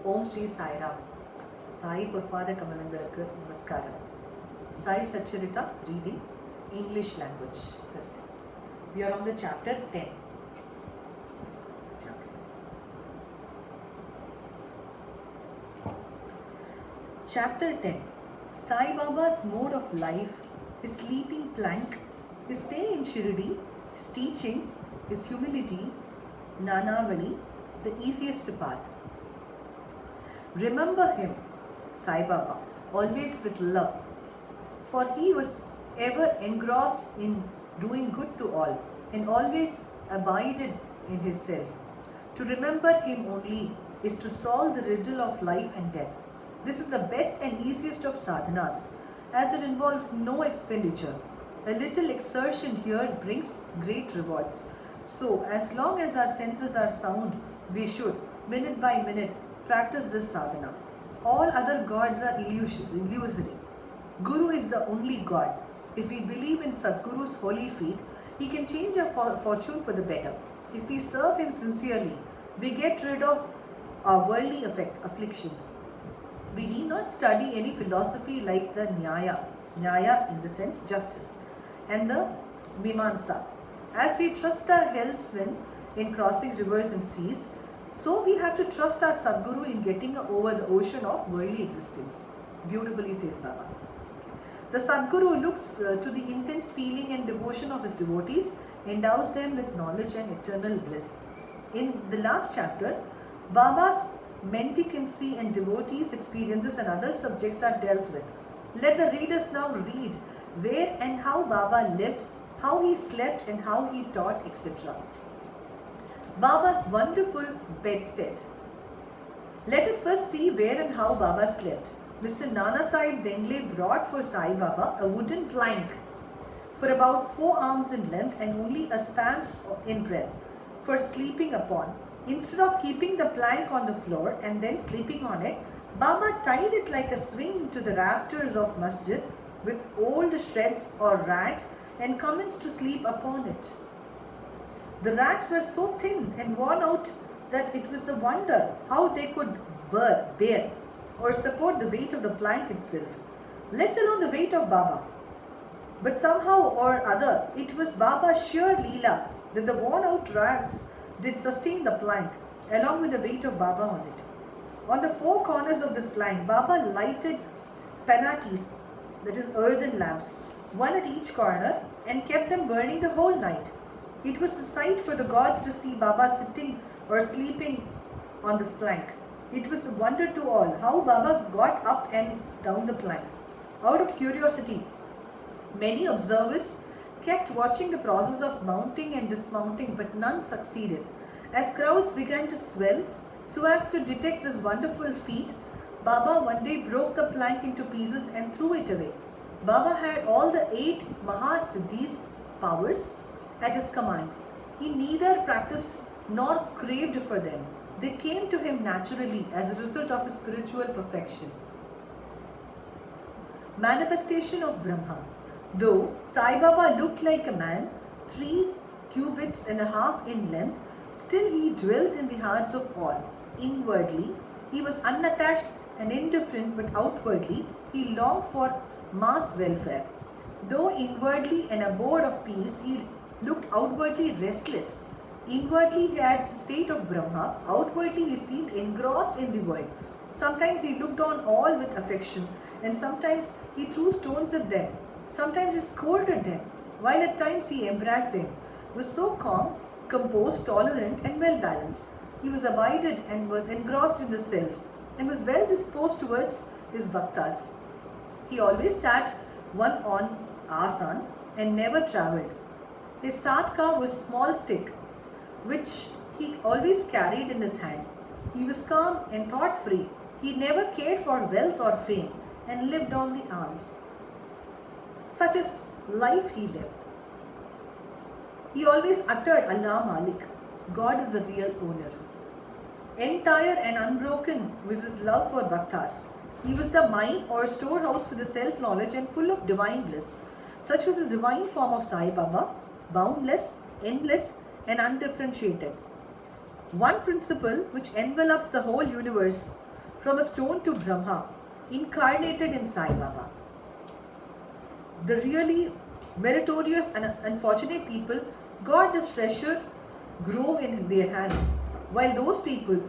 Om Shri Sai Ram. Sai Purpada Kamalangalakku Namaskaram. Sai Satcharitha reading English language. First, we are on the chapter 10. Chapter 10. Sai Baba's mode of life, his sleeping plank, his stay in Shirdi, his teachings, his humility, Nanavali, the easiest path. Remember him, Sai Baba, always with love, for he was ever engrossed in doing good to all and always abided in his self. To remember him only is to solve the riddle of life and death. This is the best and easiest of sadhanas, as it involves no expenditure. A little exertion here brings great rewards. So, as long as our senses are sound, we should, minute by minute, practice this sadhana. All other gods are illusory. Guru is the only God. If we believe in Sadguru's holy feet, he can change our fortune for the better. If we serve him sincerely, we get rid of our worldly afflictions. We need not study any philosophy like the Nyaya in the sense justice, and the Mimamsa. As we trust the helmsman in crossing rivers and seas, so we have to trust our Sadguru in getting over the ocean of worldly existence. Beautifully says Baba. The Sadguru looks to the intense feeling and devotion of his devotees, endows them with knowledge and eternal bliss. In the last chapter, Baba's mendicancy and devotees' experiences and other subjects are dealt with. Let the readers now read where and how Baba lived, how he slept and how he taught, etc. Baba's wonderful bedstead. Let us first see where and how Baba slept. Mr. Nana Sahib Dengle brought for Sai Baba a wooden plank for about 4 arms in length and only a span in breadth for sleeping upon. Instead of keeping the plank on the floor and then sleeping on it, Baba tied it like a swing to the rafters of masjid with old shreds or rags and commenced to sleep upon it. The rags were so thin and worn out that it was a wonder how they could bear or support the weight of the plank itself, let alone the weight of Baba. But somehow or other, it was Baba's sheer leela that the worn out rags did sustain the plank along with the weight of Baba on it. On the 4 corners of this plank, Baba lighted panatis, that is earthen lamps, one at each corner, and kept them burning the whole night. It was a sight for the gods to see Baba sitting or sleeping on this plank. It was a wonder to all how Baba got up and down the plank. Out of curiosity, many observers kept watching the process of mounting and dismounting, but none succeeded. As crowds began to swell so as to detect this wonderful feat, Baba one day broke the plank into pieces and threw it away. Baba had all the 8 Mahasiddhis powers at his command. He neither practiced nor craved for them. They came to him naturally as a result of his spiritual perfection. Manifestation of Brahma. Though Sai Baba looked like a man, 3 cubits and a half in length, still he dwelt in the hearts of all. Inwardly, he was unattached and indifferent, but outwardly, he longed for mass welfare. Though inwardly an abode of peace, he looked outwardly restless. Inwardly he had the state of Brahma, outwardly he seemed engrossed in the world. Sometimes he looked on all with affection, and sometimes he threw stones at them. Sometimes he scolded them, while at times he embraced them. He was so calm, composed, tolerant and well balanced. He was abided and was engrossed in the self, and was well disposed towards his bhaktas. He always sat one on asan and never travelled. His satka was a small stick, which he always carried in his hand. He was calm and thought-free. He never cared for wealth or fame and lived on the alms. Such as life he lived. He always uttered Allah Malik, God is the real owner. Entire and unbroken was his love for bhaktas. He was the mine or storehouse for the self-knowledge and full of divine bliss. Such was his divine form of Sai Baba, boundless, endless and undifferentiated. One principle which envelops the whole universe from a stone to Brahma, incarnated in Sai Baba. The really meritorious and unfortunate people got this treasure grow in their hands, while those people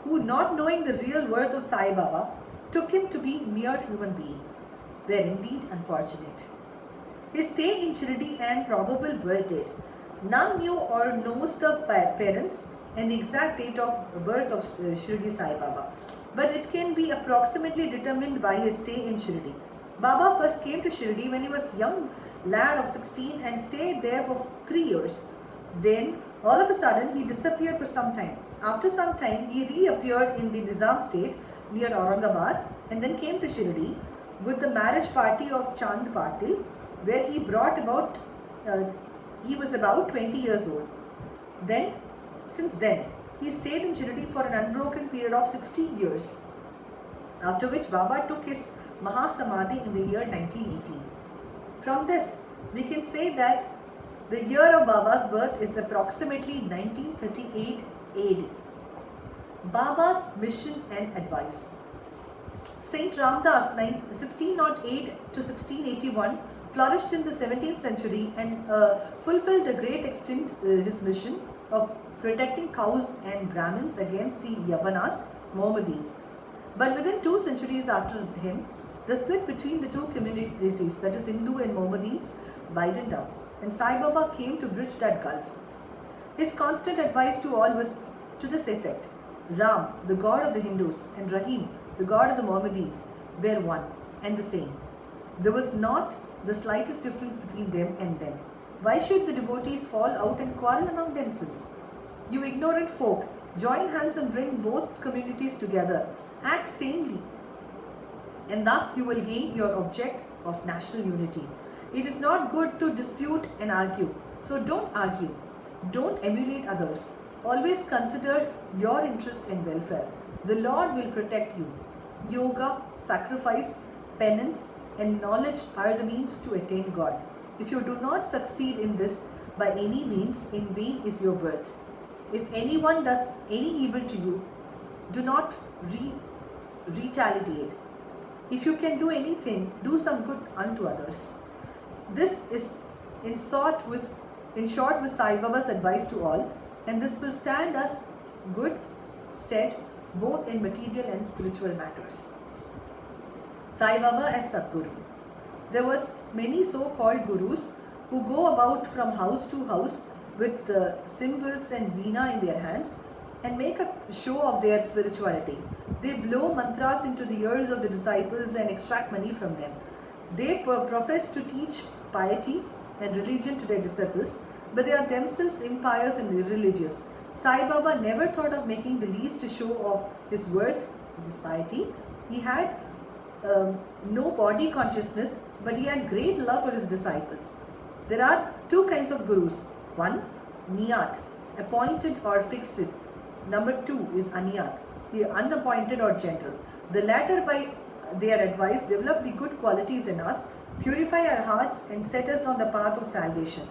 who, not knowing the real worth of Sai Baba, took him to be mere human being, were indeed unfortunate. His stay in Shirdi and probable birth date. None knew or knows the parents and the exact date of birth of Shirdi Sai Baba, but it can be approximately determined by his stay in Shirdi. Baba first came to Shirdi when he was a young lad of 16 and stayed there for 3 years. Then, all of a sudden, he disappeared for some time. After some time, he reappeared in the Nizam state near Aurangabad and then came to Shirdi with the marriage party of Chand Patil, where he brought about, he was about 20 years old. Since then, he stayed in Shirdi for an unbroken period of 60 years, after which Baba took his Mahasamadhi in the year 1918. From this, we can say that the year of Baba's birth is approximately 1938 AD. Baba's mission and advice. Saint Ramdas, 1608 to 1681, flourished in the 17th century and fulfilled to a great extent his mission of protecting cows and Brahmins against the Yavanas, Mohammedans. But within 2 centuries after him, the split between the two communities, that is Hindu and Mohammedans, widened up, and Sai Baba came to bridge that gulf. His constant advice to all was to this effect: Ram, the god of the Hindus, and Rahim, the god of the Mohammedans, were one and the same. There was not the slightest difference between them and them. Why should the devotees fall out and quarrel among themselves? You ignorant folk, join hands and bring both communities together. Act sanely, and thus you will gain your object of national unity. It is not good to dispute and argue, so don't argue. Don't emulate others. Always consider your interest and welfare. The Lord will protect you. Yoga, sacrifice, penance, and knowledge are the means to attain God. If you do not succeed in this by any means, in vain is your birth. If anyone does any evil to you, do not retaliate. If you can do anything, do some good unto others. This is in short with Sai Baba's advice to all, and this will stand us good stead both in material and spiritual matters. Sai Baba as Sadguru. There was many so-called gurus who go about from house to house with cymbals and veena in their hands and make a show of their spirituality. They blow mantras into the ears of the disciples and extract money from them. They profess to teach piety and religion to their disciples, but they are themselves impious and irreligious. Sai Baba never thought of making the least show of his worth, his piety. He had no body consciousness, but he had great love for his disciples. There are 2 kinds of gurus. 1, Niyat, appointed or fixed. Number 2 is Aniyat, the unappointed or general. The latter, by their advice, develop the good qualities in us, purify our hearts, and set us on the path of salvation.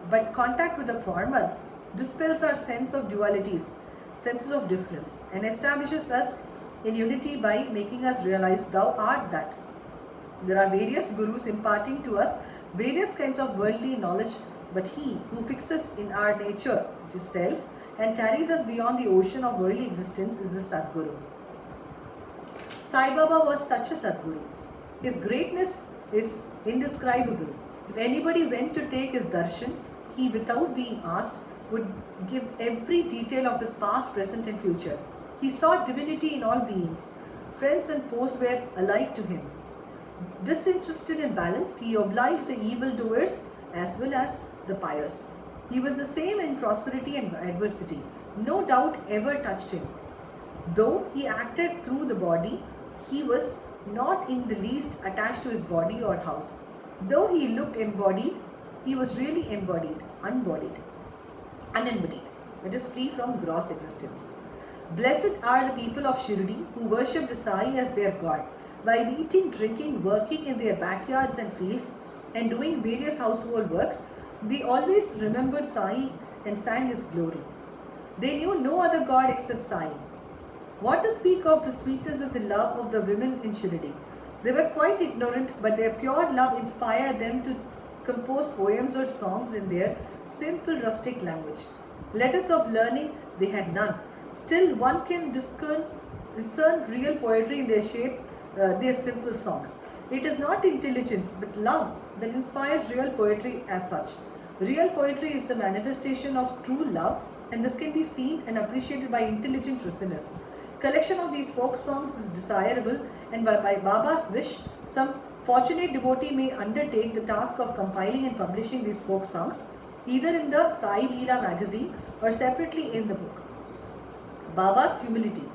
But contact with the former dispels our sense of dualities, senses of difference, and establishes us in unity by making us realize thou art that. There are various gurus imparting to us various kinds of worldly knowledge, but he who fixes in our nature, which is self, and carries us beyond the ocean of worldly existence is the Sadguru. Sai Baba was such a Sadguru. His greatness is indescribable. If anybody went to take his darshan, he, without being asked, would give every detail of his past, present and future. He saw divinity in all beings. Friends and foes were alike to him. Disinterested and balanced, he obliged the evildoers as well as the pious. He was the same in prosperity and adversity. No doubt ever touched him. Though he acted through the body, he was not in the least attached to his body or house. Though he looked embodied, he was really embodied, unembodied, that is free from gross existence. Blessed are the people of Shirdi who worship the Sai as their God. While eating, drinking, working in their backyards and fields, and doing various household works, they always remembered Sai and sang his glory. They knew no other God except Sai. What to speak of the sweetness of the love of the women in Shirdi? They were quite ignorant, but their pure love inspired them to compose poems or songs in their simple rustic language. Letters of learning they had none. Still, one can discern real poetry in their shape, their simple songs. It is not intelligence but love that inspires real poetry as such. Real poetry is the manifestation of true love, and this can be seen and appreciated by intelligent listeners. Collection of these folk songs is desirable, and by Baba's wish, some fortunate devotee may undertake the task of compiling and publishing these folk songs, either in the Sai Leela magazine or separately in the book. Baba's humility.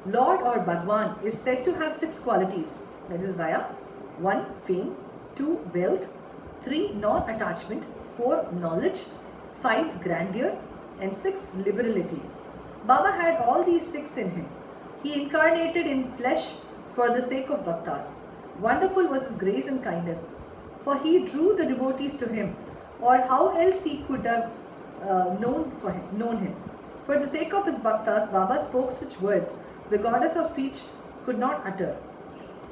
Lord or Bhagwan is said to have 6 qualities, that is via 1. Fame, 2. Wealth, 3. Non-attachment, 4. Knowledge, 5. Grandeur, and 6. Liberality. Baba had all these 6 in him. He incarnated in flesh for the sake of bhaktas. Wonderful was his grace and kindness, for he drew the devotees to him, or how else he could have known him. For the sake of his bhaktas, Baba spoke such words the goddess of speech could not utter.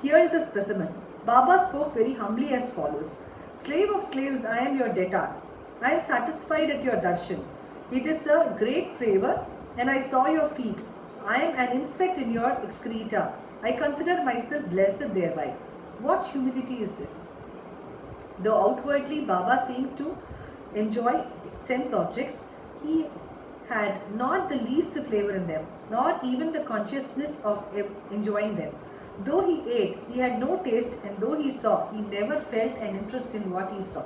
Here is a specimen. Baba spoke very humbly as follows. Slave of slaves, I am your debtor. I am satisfied at your darshan. It is a great favor, and I saw your feet. I am an insect in your excreta. I consider myself blessed thereby. What humility is this? Though outwardly Baba seemed to enjoy sense objects, he had not the least flavor in them, nor even the consciousness of enjoying them. Though he ate, he had no taste, and though he saw, he never felt an interest in what he saw.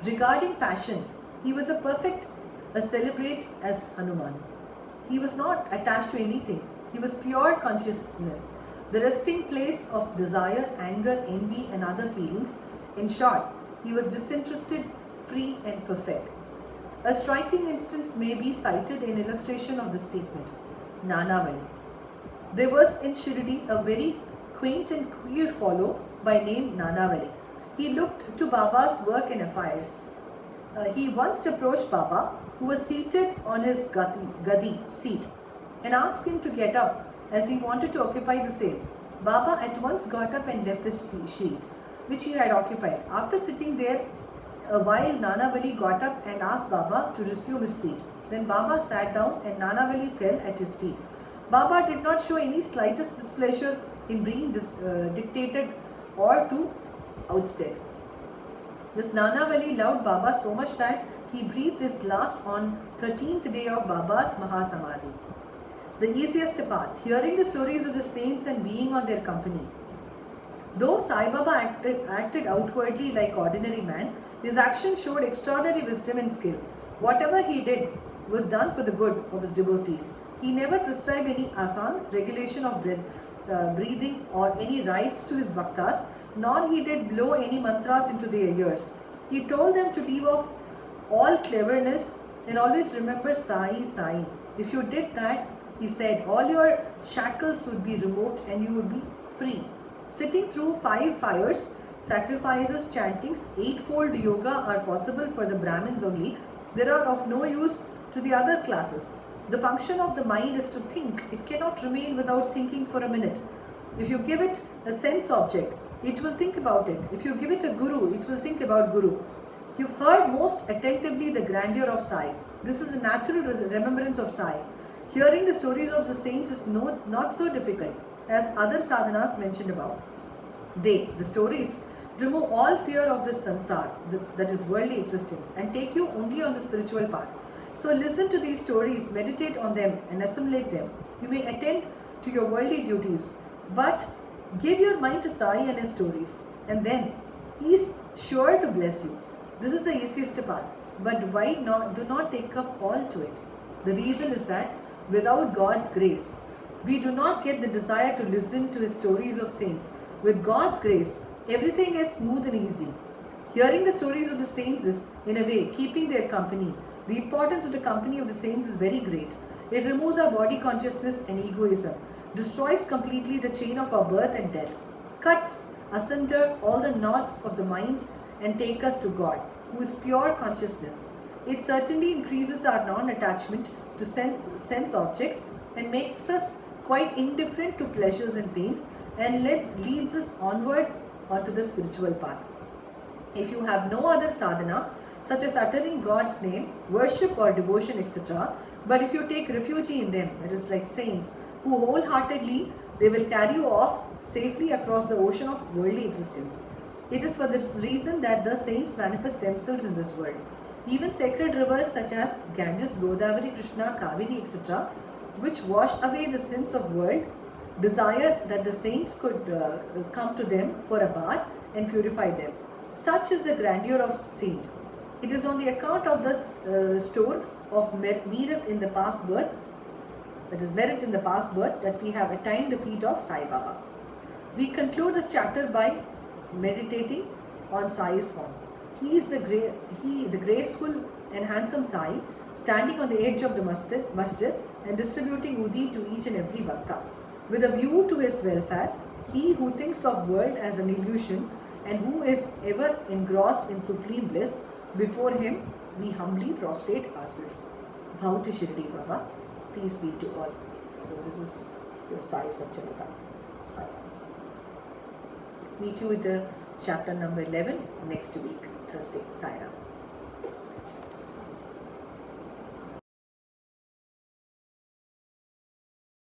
Regarding passion, he was a celebrate as Hanuman. He was not attached to anything. He was pure consciousness, the resting place of desire, anger, envy, and other feelings. In short, he was disinterested, free, and perfect. A striking instance may be cited in illustration of this statement. Nanavali. There was in Shirdi a very quaint and queer fellow by name Nanavali. He looked to Baba's work and affairs. He once approached Baba, who was seated on his gadi seat, and asked him to get up as he wanted to occupy the same. Baba at once got up and left the seat which he had occupied. After sitting there a while, Nanavali got up and asked Baba to resume his seat. Then Baba sat down and Nanavali fell at his feet. Baba did not show any slightest displeasure in being dictated or to ousted. This Nanavali loved Baba so much that he breathed his last on 13th day of Baba's Mahasamadhi. The easiest path, hearing the stories of the saints and being on their company. Though Sai Baba acted outwardly like ordinary man, his action showed extraordinary wisdom and skill. Whatever he did was done for the good of his devotees. He never prescribed any asan, regulation of breathing, or any rites to his bhaktas, nor he did blow any mantras into their ears. He told them to leave off all cleverness and always remember Sai, Sai. If you did that, he said, all your shackles would be removed and you would be free. Sitting through 5 fires, sacrifices, chantings, 8-fold yoga are possible for the Brahmins only. They are of no use to the other classes. The function of the mind is to think. It cannot remain without thinking for a minute. If you give it a sense object, it will think about it. If you give it a guru, it will think about guru. You've heard most attentively the grandeur of Sai. This is a natural remembrance of Sai. Hearing the stories of the saints is not so difficult as other sadhanas mentioned above. The stories, remove all fear of this sansar, that is worldly existence, and take you only on the spiritual path. So listen to these stories, meditate on them and assimilate them. You may attend to your worldly duties, but give your mind to Sai and his stories, and then he is sure to bless you. This is the easiest path, but do not take up all to it. The reason is that without God's grace, we do not get the desire to listen to his stories of saints. With God's grace, everything is smooth and easy. Hearing the stories of the saints is, in a way, keeping their company. The importance of the company of the saints is very great. It removes our body consciousness and egoism, destroys completely the chain of our birth and death, cuts asunder all the knots of the mind and take us to God, who is pure consciousness. It certainly increases our non-attachment to sense objects and makes us quite indifferent to pleasures and pains, and leads us onward onto the spiritual path. If you have no other sadhana, such as uttering God's name, worship or devotion, etc., but if you take refuge in them, that is like saints, who wholeheartedly, they will carry you off safely across the ocean of worldly existence. It is for this reason that the saints manifest themselves in this world. Even sacred rivers such as Ganges, Godavari, Krishna, Kaveri, etc., which wash away the sins of world, desire that the saints could come to them for a bath and purify them. Such is the grandeur of saint. It is on the account of the store of merit in the past birth, that is merit in the past birth, that we have attained the feet of Sai Baba. We conclude this chapter by meditating on Sai's form. He is the graceful and handsome Sai, standing on the edge of the masjid and distributing udi to each and every bhakta. With a view to his welfare, he who thinks of world as an illusion and who is ever engrossed in supreme bliss, before him we humbly prostrate ourselves. Bow to Shirdi Baba. Peace be to all. So this is your Sai Satcharitha. Meet you with the chapter number 11 next week, Thursday. Sai Ram.